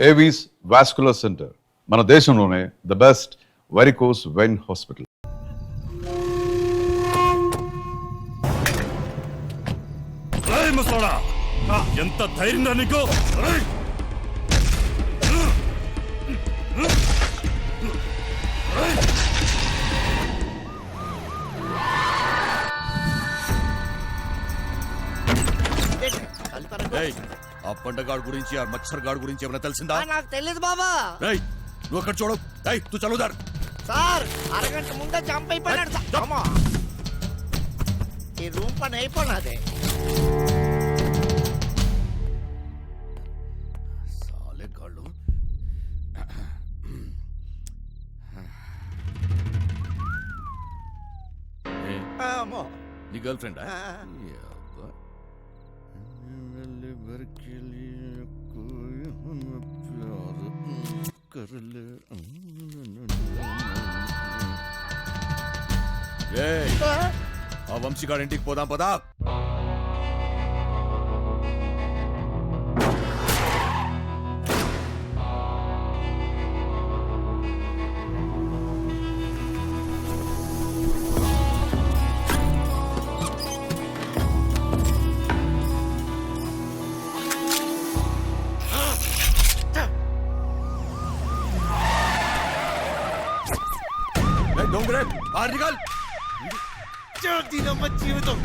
Avis vascular centre మన దేశంలోనే the best varicose vein hospital. ఎంత ధైర్యం నీకు? ఆ పండగాడు గురించి ఆ మచ్చర్ గాడు గురించి ఏమైనా తెలిసిందా? నాకు తెలియదు బాబా. నువ్వు అక్కడ చూడు. తూ చదువుదారు సార్, అరగంట ముందే జంప్ అయిపోయినాడు. ఈ రూమ్ పని అయిపోయినదే. సాలే గాళ్ళు. నీ గర్ల్ ఫ్రెండా? ఆ వంశీగాడి ఇంటికి పోదాం పదా. డోంగరే బాహర్ నికల్. దీనమ్మ జీవితం.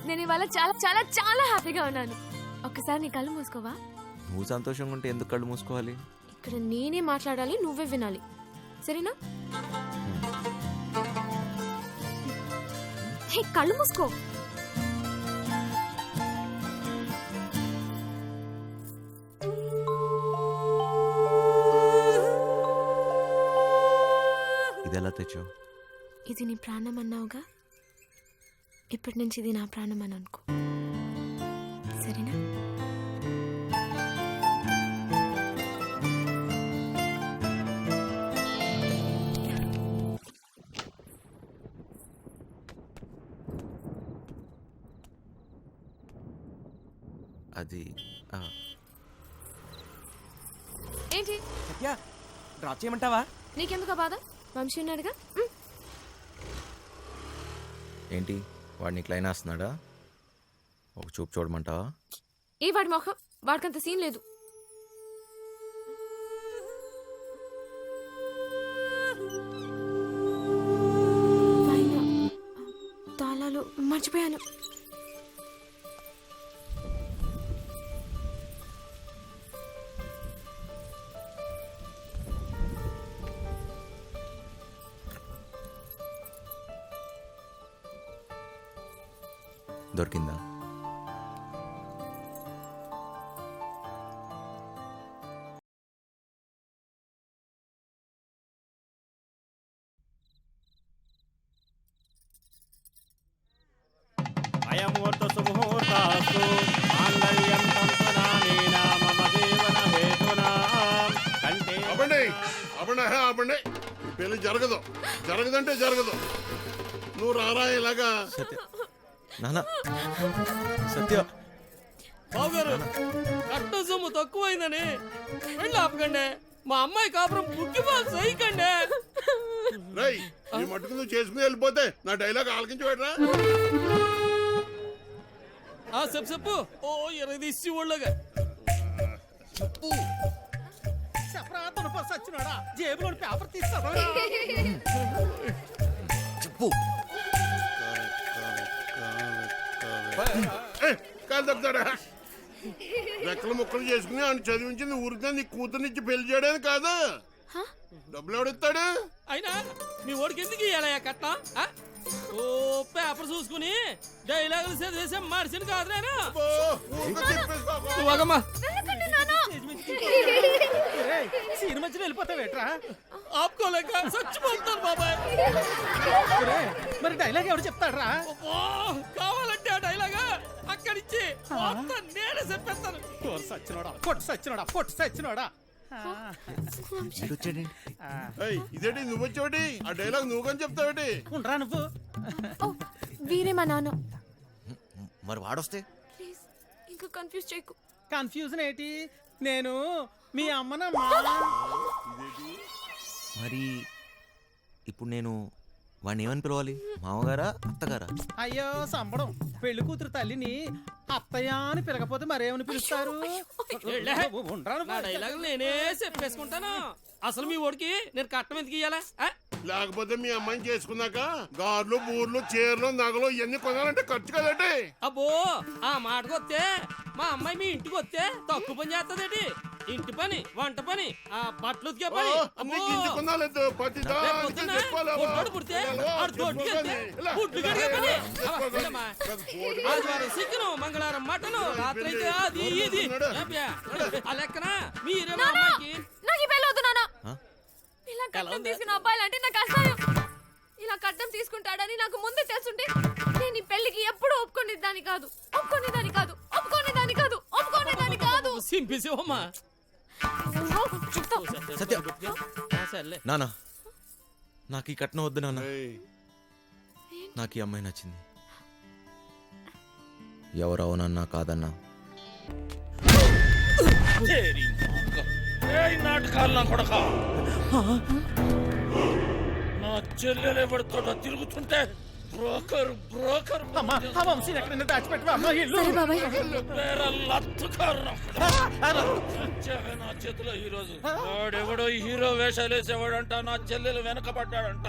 నేను ఇవాళ చాలా చాలా చాలా హ్యాపీగా ఉన్నాను. ఒక్కసారి నీ కళ్ళు మూసుకోవా? నువ్వు సంతోషంగా ఉంటే ఎందుకు కళ్ళు మూసుకోవాలి? ఇక్కడ నేనే మాట్లాడాలి, నువ్వే వినాలి, సరేనా? హే, కళ్ళు మూసుకో. ఇది ఎలా తెచ్చావు? ఇది నీ ప్రాణం అన్నావుగా, ఇప్పటి నుంచి ఇది నా ప్రాణం అని అనుకో, సరేనా? అది ఏంటి డ్రాప్ చేయమంటావా? నీకెందుకు బాధ? వంశీ ఉన్నాడుగా. ఏంటి వాడిని క్లైన్ వేస్తున్నాడా? ఒక చూపు చూడమంటావా? ఏ వాడి మొహం, వాడికంత సీన్ లేదు. తాళాలు మర్చిపోయాను. దొరికిందా? అయముహూర్త సుముహూర్తాస్తు మాంగళ్యం తంతునానేన మమ జీవన హేతునా కంటే. ఆపండి. పెళ్లి జరగదంటే జరగదు. నువ్వు రారా ఇలాగా. సత్య నాన్న, సత్య బావగారు, కట్ట సొమ్ము తక్కువైందని వెళ్ళి ఆపకండి. మా అమ్మాయి కాపురం ముఖ్యపాలు సైకండి. రేయ్, ఈ మట్టుకు నువ్వు చేసుకుని వెళ్ళిపోతే నా డైలాగ్ ఆలకించి పెట్టరా. చెప్పు. ఓ ఎరదీసి ఒళ్ళగా చెప్పు. చెప్పరాతను సచ్చినాడా? జేబులో పేపర్ తీస్తాడా? చెప్పు. కాలు తప్పుతాడా? రెక్కలు ముక్కలు చేసుకుని ఆయన చదివించింది ఊరికే నీ కూతురునిచ్చి పెళ్లి చేయడానికి కాదు. డబ్బులు ఎవడిస్తాడు? అయినా మీ ఓడికి ఎందుకు ఇయ్యాలయ్యా కట్నం ఆ? ఓ పేపర్ చూసుకుని డైలాగులు చదివేసే మనిషిని కాదు నేను అబ్బో, ఊరికే చెప్పేసుకోకు. నువ్వు ఆగమ్మా. సీన్ మధ్యలో వెళ్ళిపోతావేట్రా? ఆపుకోలేక చచ్చిపోతున్నాను బాబాయ్. మరి డైలాగ్ ఎవడు చెప్తాడ్రా? అబ్బో, కావాలంటే ఆ డైలాగా అక్కడిచ్చి మొత్తం నేనే చెప్పేస్తాను. పొట్టు సచ్చినోడా. ఏయ్, ఇదేంటి నువ్వు వచ్చేవాటి? ఆ డైలాగ్ నువ్వు కానీ చెప్తావేటి? ఉండరా నువ్వు? ఓ వీరే మా నాన్న. మరి వాడొస్తే ప్లీజ్ ఇంకా కన్ఫ్యూజ్ చేయకు. కన్ఫ్యూజన్ ఏంటి? నేను మీ అమ్మనమ్మా. మరి ఇప్పుడు నేను వాడిని ఏమని పిలవాలి? మామగారా, అత్తగారా? అయ్యో సంబడం, పెళ్లి కూతురు తల్లిని అత్తయ్య అని పిలకపోతే మరేమని పిలుస్తారు? ఏళ్ళే, ఉండరా నా డైలాగులు నేనే చెప్పేసుకుంటాను. అసలు మీ ఓడికి నేను కట్నం ఎందుకు ఇయ్యాలా ఆ? లేకపోతే మీ అమ్మాయిని చేసుకున్నాక గార్లు బూర్లు చీరలు నగలు ఇవన్నీ కొనాలంటే ఖర్చు కదండి. అబ్బో ఆ మాటకు వస్తే మా అమ్మాయి మీ ఇంటికి వస్తే తక్కువ పని చేస్తదేటి? ఇంటి పని, వంట పని, ఆ బట్టలు ఉతికే పని. అబ్బో, నీకు ఇంటి కొనాలేదు ప్రతి రేపు దానికి పొద్దున్న చెప్పాలా? బుడ్డోడు పుడితే ఆడు దొడ్డుకి వెళ్తే గుడ్డు కడిగే పని. అవ్వ, ఉండమ్మా. ఆదివారం చికెను, మంగళవారం మటను, రాత్రి అయితే అది ఇది. ఏప్యా, ఆ లెక్కన మీరే మా అమ్మాయికి నాకు ఈ పెళ్ళి వద్దు నాన్న. ఆ? ఇలా కట్నం తీసుకున్న అబ్బాయిలంటే నాకు అసహ్యం. ఇలా కట్నం తీసుకుంటాడని నాకు ముందే తెలుసుంటే నేను ఈ పెళ్లికి ఎప్పుడు ఒప్పుకునేదాన్ని కాదు. సింపేసేవమ్మా. చెప్తా. సత్య. సర్లే. నానా, నాకు ఈ కట్నం వద్దు నాన్న. ఏయ్, నాకు ఈ అమ్మాయి నచ్చింది. ఎవరవునన్నా కాదన్నా నాటకాలు నా కొడక నా చెల్లెలు ఎవరితో తిరుగుతుంటే బ్రోకర్ అమ్మా ఆ వంశీని ఎక్కడైనా దాచిపెట్టవా? అమ్మా ఇల్లు. సరే బాబాయ్. నా చేతిలో ఈరోజు వాడెవడో హీరో వేషాలు వేసేవాడంట. నా చెల్లెలు వెనకబడ్డాడంట.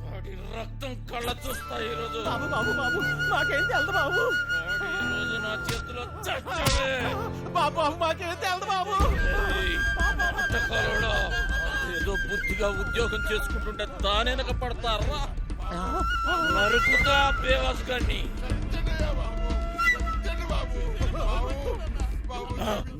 వాడి రక్తం కళ్ళ చూస్తా ఈరోజు. బాబు బాబు బాబు మాకేం తెలదు బాబు. వాడు ఈరోజు నా చేతిలో చచ్చాడే. బాబు బాబు మాకేం తెలదు బాబు. నాటకాలుడా, ఏదో బుద్ధిగా ఉద్యోగం చేసుకుంటుంటే దానెనక పడతారా? నరుకుతా బేవాస్ గారిని.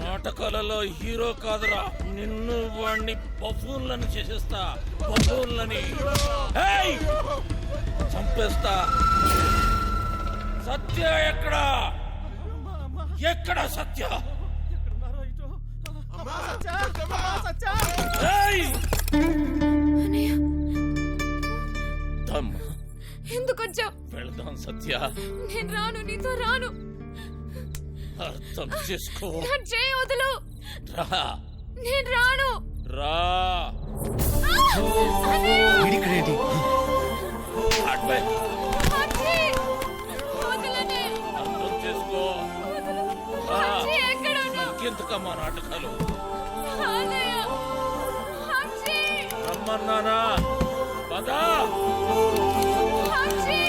నాటకాలలో హీరో కాదురా, నిన్ను వాణ్ణి బఫూన్లను చేసేస్తా. బఫూన్లని చంపేస్తా. సత్య ఎక్కడా? ఎక్కడ సత్య? ఏయ్! అన్నయ్య దమ్. ఎందుకు వచ్చావు? వెళ్దాం సత్య. నేను రాను, నీతో రాను. అర్థం చేసుకో. నా చేయి వదులు. రా. నేను రాను. రా. వీడిక్కడేంటి? అడ్వై. అచ్చి! వదలని. అర్థం చేసుకో. రా. అచ్చి, ఎక్కడ ఉన్నావు? ఇంకెందుకమ్మా నాటకాలు? అన్నయ్య! అచ్చి! రమ్మన్నానా? పదా. అచ్చి!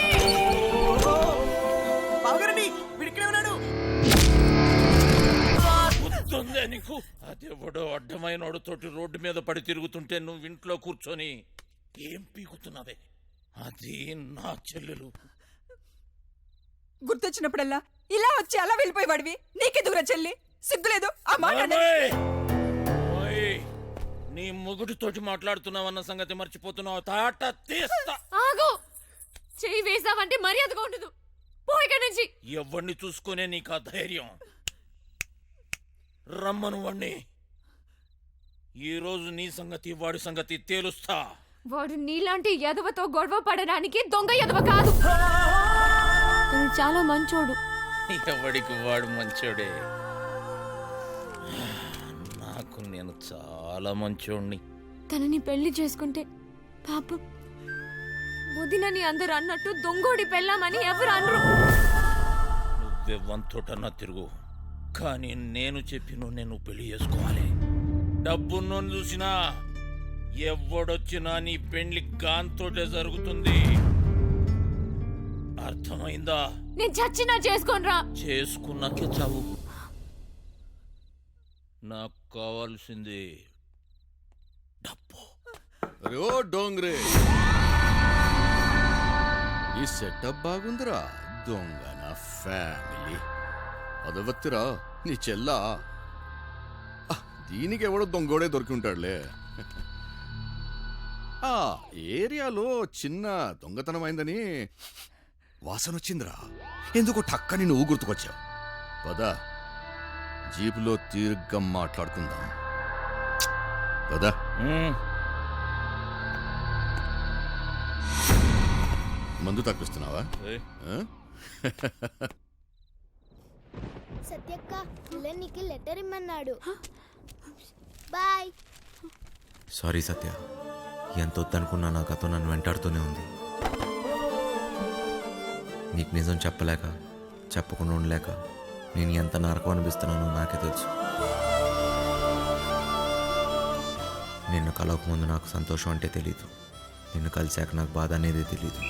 గుర్తుందే నీకు? అదెవడో అడ్డమైనోడు తోటి రోడ్డు మీద పడి తిరుగుతుంటే నువ్వు ఇంట్లో కూర్చొని ఏం పీకుతున్నావే? అది నా చెల్లెలు. గుర్తొచ్చినప్పుడల్లా ఇలా వచ్చి అలా వెళ్ళిపోయేవాడివి. నీకే దూర చెల్లి సిగ్గులేదు? ఆ మాట ఓయ్! ఓయ్! నీ మొగుడితోటి మాట్లాడుతున్నావన్న సంగతి మర్చిపోతున్నావు. తాట తీస్తా. ఆగు! చెయ్యి వేసావంటే మర్యాదగా ఉండదు. పో ఇక్కడి నుంచి. ఎవరిని చూసుకునే నీకు ఆ ధైర్యం? రమ్మను వాణ్ణి. ఈరోజు నీ సంగతి వాడి సంగతి తేలుస్తా. వాడు నీలాంటి ఎదవతో గొడవ పడడానికి దొంగ ఎదవ కాదు. తను చాలా మంచోడు. ఎవడికి వాడు మంచోడే. నాకు నేను చాలా మంచోడిని. తనని పెళ్లి చేసుకుంటే పాపం వదినని అందరు అన్నట్టు దొంగోడి పెళ్ళామని ఎవరు అనరు. నువ్వే వంతోటన్నా తిరుగు, కానీ నేను చెప్పిన నేను పెళ్లి చేసుకోవాలి. డబ్బున్నోని చూసినా ఎవడొచ్చినా నీ పెళ్లి గాంతోటే జరుగుతుంది. అర్థమైందా? నేను చచ్చినా చేసుకోనరా. చేసుకున్నాకే చావు. నాకు కావాల్సింది డబ్బు. అరే ఓ డోంగ్రే, ఈ సెటప్ బాగుందిరా. దొంగ నా ఫ్యామిలీ అదవత్తిరా నీ చెల్లా. దీనికి ఎవడో దొంగోడే దొరికి ఉంటాడులే. ఆ ఏరియాలో చిన్న దొంగతనం అయిందని వాసన వచ్చిందిరా. ఎందుకు టక్కని నువ్వు గుర్తుకొచ్చావు. పద జీపులో తీర్ఘం మాట్లాడుకుందాం. పద. మందు తప్పిస్తున్నావా? సత్యక్క నీకు లెటర్ ఇమ్మన్నాడు. బాయ్. సారీ సత్య, ఎంత వద్దనుకున్నా నా గతం నన్ను వెంటాడుతూనే ఉంది. నీకు నిజం చెప్పలేక, చెప్పకుండా ఉండలేక నేను ఎంత నరకం అనిపిస్తున్నానో నాకే తెలుసు. నిన్ను కలవకముందు నాకు సంతోషం అంటే తెలీదు, నిన్ను కలిశాక నాకు బాధ అనేది తెలీదు.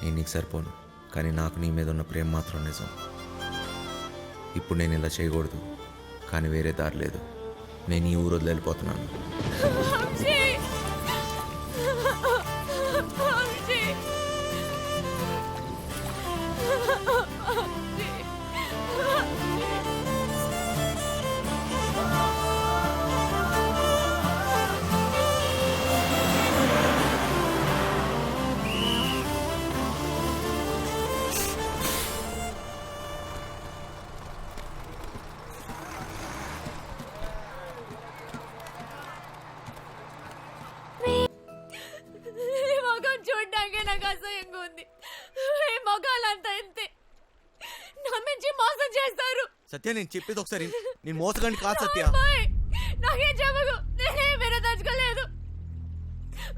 నేను నీకు సరిపోను, కానీ నాకు నీ మీద ఉన్న ప్రేమ మాత్రం నిజం. ఇప్పుడు నేను ఇలా చేయకూడదు, కానీ వేరే దారి లేదు. నేను ఈ ఊరు వదిలి వెళ్ళిపోతున్నాను. వంశీ! వంశీ! ఈ మొఖం చూడ్డానికే నాకు అసహ్యంగా ఉంది. ఈ మొఖాలంతా ఇంతే, నమ్మించి మోసం చేస్తారు. సత్య, నేను చెప్పేది ఒకసారి, నేను మోసగాన్ని కాదు సత్య. అమ్మాయి, నాకేం చెప్పకు, నేనేం వినదలుచుకోలేదు.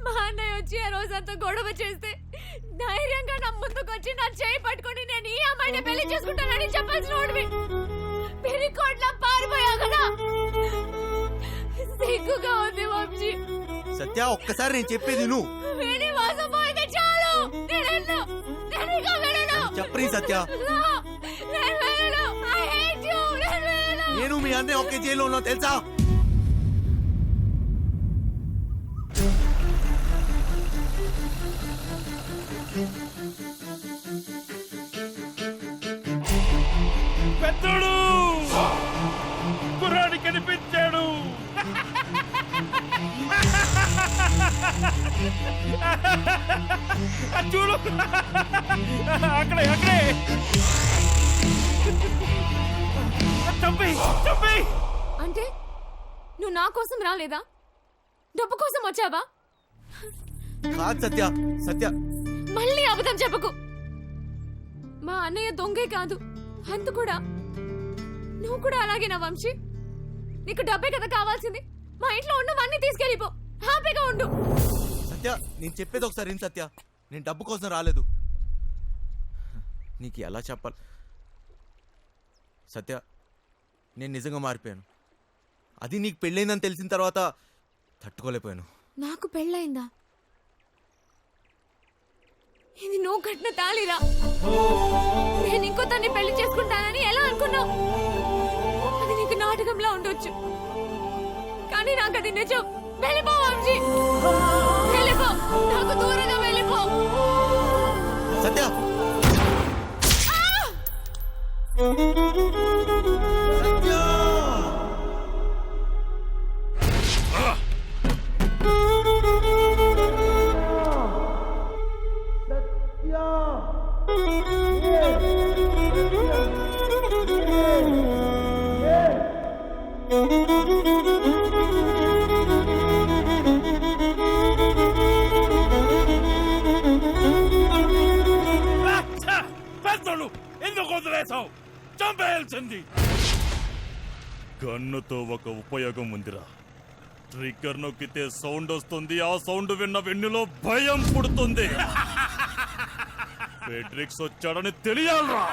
మా అన్నయ్య వచ్చి ఆ రోజంతా గొడవ చేస్తే ధైర్యంగా నా ముందుకొచ్చి నా చేయి పట్టుకొని నేను ఈ అమ్మాయిని పెళ్లి చేసుకుంటానని చెప్పాల్సిన వాడివి. పెరికోట్లా పారిపోయా కదా. సిగ్గుగా ఉంది వంశీ. సత్య, ఒక్కసారి నేను చెప్పేది నువ్వు వీడి వాసం పోయింది చాలు. నేను ఇక వెళ్ళను. చెప్పని సత్య. నేను వెళ్ళను. I hate you. నేను వెళ్ళను. నేను మీ అన్నయ్య ఒకే జైల్లో ఉన్నా తెలుసా? పెద్దోడు కుర్రాడి కనిపించాడు. చూడు, అక్కడే అక్కడే. అంటే నువ్వు నా కోసం రాలేదా? డబ్బు కోసం వచ్చావా? కాదు సత్య. సత్య, మళ్ళీ అబద్ధం చెప్పకు. మా అన్నయ్య దొంగే కాదు, అంత కూడా. నువ్వు కూడా అలాగేనా వంశీ? నీకు డబ్బే కదా కావాల్సింది. మా ఇంట్లో ఉన్నవన్నీ తీసుకెళ్ళిపో, హ్యాపీగా ఉండు. సత్య, నేను చెప్పేది ఒకసారి విను సత్య. నేను డబ్బు కోసం రాలేదు. నీకు ఎలా చెప్పాలి సత్య, నేను నిజంగా మారిపోయాను. అది నీకు పెళ్ళైందని తెలిసిన తర్వాత తట్టుకోలేకపోయాను. నాకు పెళ్ళయిందా? ఇది నువ్వు కట్టిన తాళిరా. నేను ఇంకో తన్ని పెళ్లి చేసుకుంటానని ఎలా అనుకున్నావు? అది నీకు నాటకంలా ఉండొచ్చు, కానీ నాకు అది నిజం. వెళ్ళిపో వంశీ, వెళ్ళిపో. నాకు దూరంగా వెళ్ళిపో. సత్య, పెద్దోడు ఎందుకు వదిలేసావు? చంపేయాల్సింది. గన్నుతో ఒక ఉపయోగం ఉందిరా. ట్రిగ్గర్ నొక్కితే సౌండ్ వస్తుంది. ఆ సౌండ్ విన్న వెన్నులో భయం పుడుతుంది. ఫెడ్రిక్స్ వచ్చాడని తెలియాలరా.